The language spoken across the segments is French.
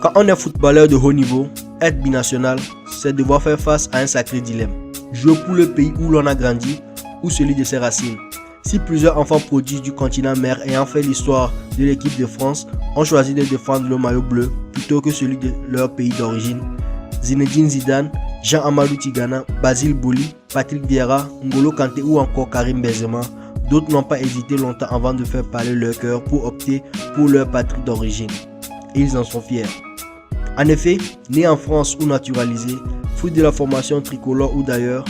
Quand on est footballeur de haut niveau, être binational, c'est devoir faire face à un sacré dilemme. Jouer pour le pays où l'on a grandi ou celui de ses racines. Si plusieurs enfants prodiges du continent mère ayant fait l'histoire de l'équipe de France ont choisi de défendre le maillot bleu plutôt que celui de leur pays d'origine, Zinedine Zidane, Jean-Amadou Tigana, Basile Boli, Patrick Vieira, N'Golo Kanté ou encore Karim Benzema, d'autres n'ont pas hésité longtemps avant de faire parler leur cœur pour opter pour leur patrie d'origine. Et ils en sont fiers. En effet, nés en France ou naturalisés, fruit de la formation tricolore ou d'ailleurs,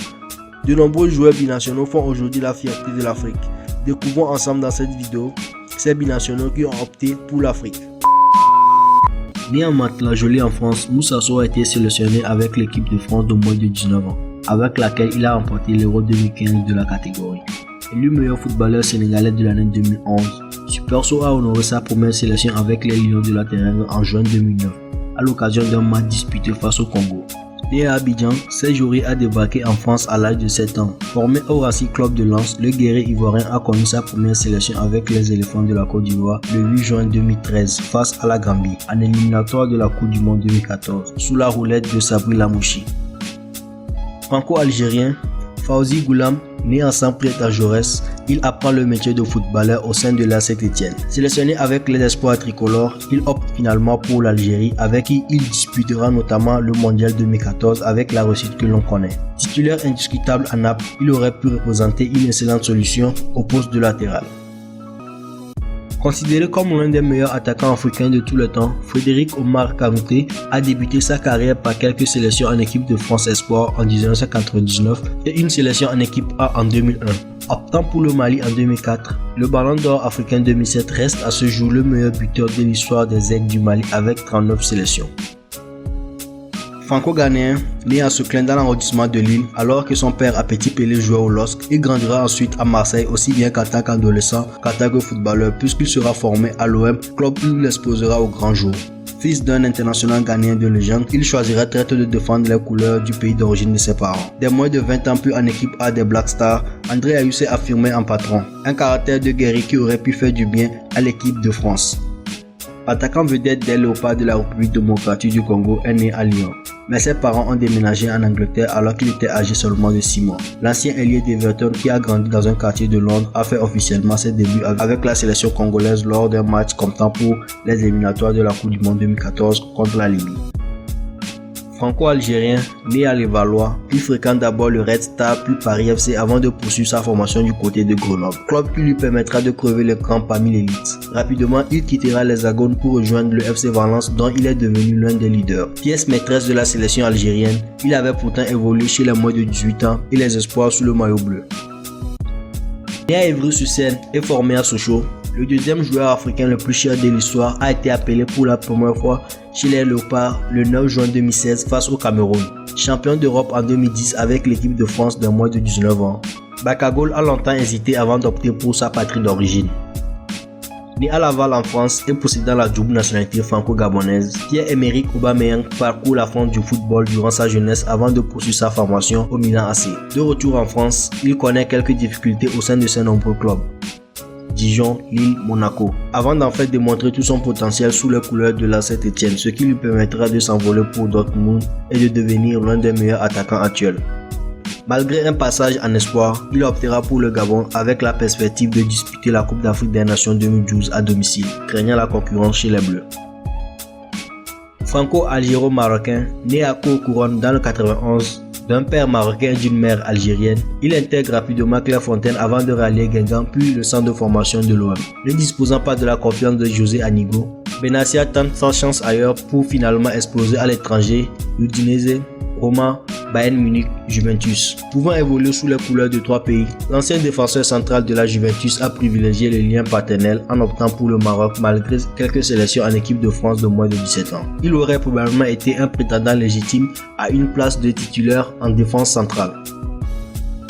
de nombreux joueurs binationaux font aujourd'hui la fierté de l'Afrique. Découvrons ensemble dans cette vidéo ces binationaux qui ont opté pour l'Afrique. Né en Mantes-la-Jolie en France, Moussa Sow a été sélectionné avec l'équipe de France de moins de 19 ans, avec laquelle il a remporté l'Euro 2015 de la catégorie. Élu meilleur footballeur sénégalais de l'année 2011, Super Sow a honoré sa première sélection avec les Lions de la Teranga en juin 2009, à l'occasion d'un match disputé face au Congo. Né à Abidjan, Sejouri a débarqué en France à l'âge de 7 ans. Formé au Racing Club de Lens, le guerrier ivoirien a connu sa première sélection avec les éléphants de la Côte d'Ivoire le 8 juin 2013 face à la Gambie, en éliminatoire de la Coupe du Monde 2014, sous la roulette de Sabri Lamouchi. Franco-algérien, Fawzi Goulam, né en Saint-Priest à Jaurès, il apprend le métier de footballeur au sein de la Saint-Étienne. Sélectionné avec les espoirs tricolores, il opte finalement pour l'Algérie avec qui il disputera notamment le Mondial 2014 avec la réussite que l'on connaît. Titulaire indiscutable à Naples, il aurait pu représenter une excellente solution au poste de latéral. Considéré comme l'un des meilleurs attaquants africains de tous les temps, Frédéric Omar Kanouté a débuté sa carrière par quelques sélections en équipe de France Espoir en 1999 et une sélection en équipe A en 2001. Optant pour le Mali en 2004, le Ballon d'Or africain 2007 reste à ce jour le meilleur buteur de l'histoire des Aigles du Mali avec 39 sélections. Franco-ghanéen, né à Seclin dans l'arrondissement de Lille, alors que son père a Petit Pelé jouait au LOSC, il grandira ensuite à Marseille aussi bien qu'en tant qu'adolescent qu'en tant que footballeur puisqu'il sera formé à l'OM, club où il exposera au grand jour. Fils d'un international ghanéen de légende, il choisira très tôt de défendre les couleurs du pays d'origine de ses parents. Dès moins de 20 ans plus en équipe A des Black Stars, André Ayew s'est affirmé en patron, un caractère de guerrier qui aurait pu faire du bien à l'équipe de France. Attaquant vedette des Léopards de la République démocratique du Congo, est né à Lyon. Mais ses parents ont déménagé en Angleterre alors qu'il était âgé seulement de 6 mois. L'ancien ailier d'Everton qui a grandi dans un quartier de Londres a fait officiellement ses débuts avec la sélection congolaise lors d'un match comptant pour les éliminatoires de la Coupe du Monde 2014 contre la Libye. Franco-algérien, né à Levallois, il fréquente d'abord le Red Star puis Paris FC avant de poursuivre sa formation du côté de Grenoble, club qui lui permettra de crever l'écran parmi l'élite. Rapidement, il quittera l'Hexagone pour rejoindre le FC Valence dont il est devenu l'un des leaders. Pièce maîtresse de la sélection algérienne, il avait pourtant évolué chez les moins de 18 ans et les espoirs sous le maillot bleu. Né à Évry-sur-Seine et formé à Sochaux, le deuxième joueur africain le plus cher de l'histoire a été appelé pour la première fois chez les Léopards le 9 juin 2016 face au Cameroun. Champion d'Europe en 2010 avec l'équipe de France de moins de 19 ans, Bakagol a longtemps hésité avant d'opter pour sa patrie d'origine. Né à Laval en France et possédant la double nationalité franco-gabonaise, Pierre-Emerick Aubameyang parcourt la France du football durant sa jeunesse avant de poursuivre sa formation au Milan AC. De retour en France, il connaît quelques difficultés au sein de ses nombreux clubs. Dijon, Lille, Monaco, avant d'en fait démontrer tout son potentiel sous les couleurs de la Saint-Étienne, ce qui lui permettra de s'envoler pour Dortmund et de devenir l'un des meilleurs attaquants actuels. Malgré un passage en espoir, il optera pour le Gabon avec la perspective de disputer la Coupe d'Afrique des Nations 2012 à domicile, craignant la concurrence chez les Bleus. Franco-algéro-marocain, né à Cour-Couronne dans le 91, d'un père marocain et d'une mère algérienne, il intègre rapidement Clairefontaine avant de rallier Guingamp puis le centre de formation de l'OM. Ne disposant pas de la confiance de José Anigo, Benassia tente sa chance ailleurs pour finalement exploser à l'étranger, Udinese, Roma, Bayern Munich, Juventus. Pouvant évoluer sous les couleurs de 3 pays, l'ancien défenseur central de la Juventus a privilégié les liens paternels en optant pour le Maroc malgré quelques sélections en équipe de France de moins de 17 ans. Il aurait probablement été un prétendant légitime à une place de titulaire en défense centrale.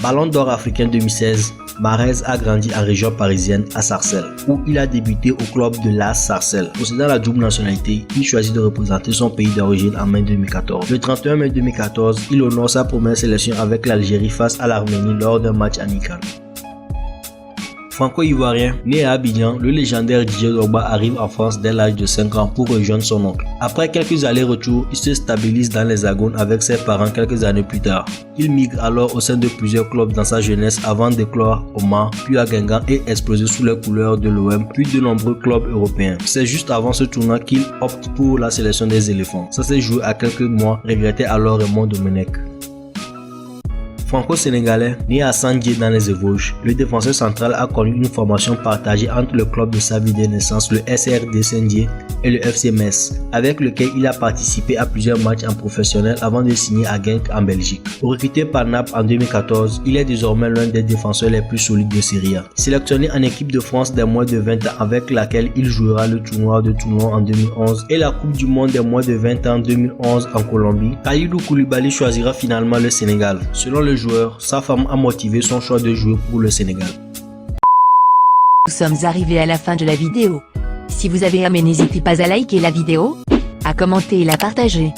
Ballon d'Or africain 2016, Mahrez a grandi en région parisienne à Sarcelles, où il a débuté au club de l'AS Sarcelles. Possédant la double nationalité, il choisit de représenter son pays d'origine en mai 2014. Le 31 mai 2014, il honore sa première sélection avec l'Algérie face à l'Arménie lors d'un match amical. Franco-ivoirien, né à Abidjan, le légendaire Didier Drogba arrive en France dès l'âge de 5 ans pour rejoindre son oncle. Après quelques allers-retours, il se stabilise dans l'Hexagone avec ses parents quelques années plus tard. Il migre alors au sein de plusieurs clubs dans sa jeunesse avant d'éclore au Mans, puis à Guingamp et exploser sous les couleurs de l'OM, puis de nombreux clubs européens. C'est juste avant ce tournoi qu'il opte pour la sélection des éléphants. Ça s'est joué à quelques mois, regrettait alors Raymond Domenech. Franco-sénégalais, né à Sandié dans les Vosges, le défenseur central a connu une formation partagée entre le club de sa ville de naissance, le SRD Sandié, et le FC Metz, avec lequel il a participé à plusieurs matchs en professionnel avant de signer à Genk en Belgique. Recruté par Naples en 2014, il est désormais l'un des défenseurs les plus solides de Serie A. Sélectionné en équipe de France des moins de 20 ans avec laquelle il jouera le tournoi de Toulon en 2011 et la Coupe du Monde des moins de 20 ans en 2011 en Colombie, Kalidou Koulibaly choisira finalement le Sénégal. Selon le joueur, sa femme a motivé son choix de jouer pour le Sénégal. Nous sommes arrivés à la fin de la vidéo. Si vous avez aimé, n'hésitez pas à liker la vidéo, à commenter et la partager.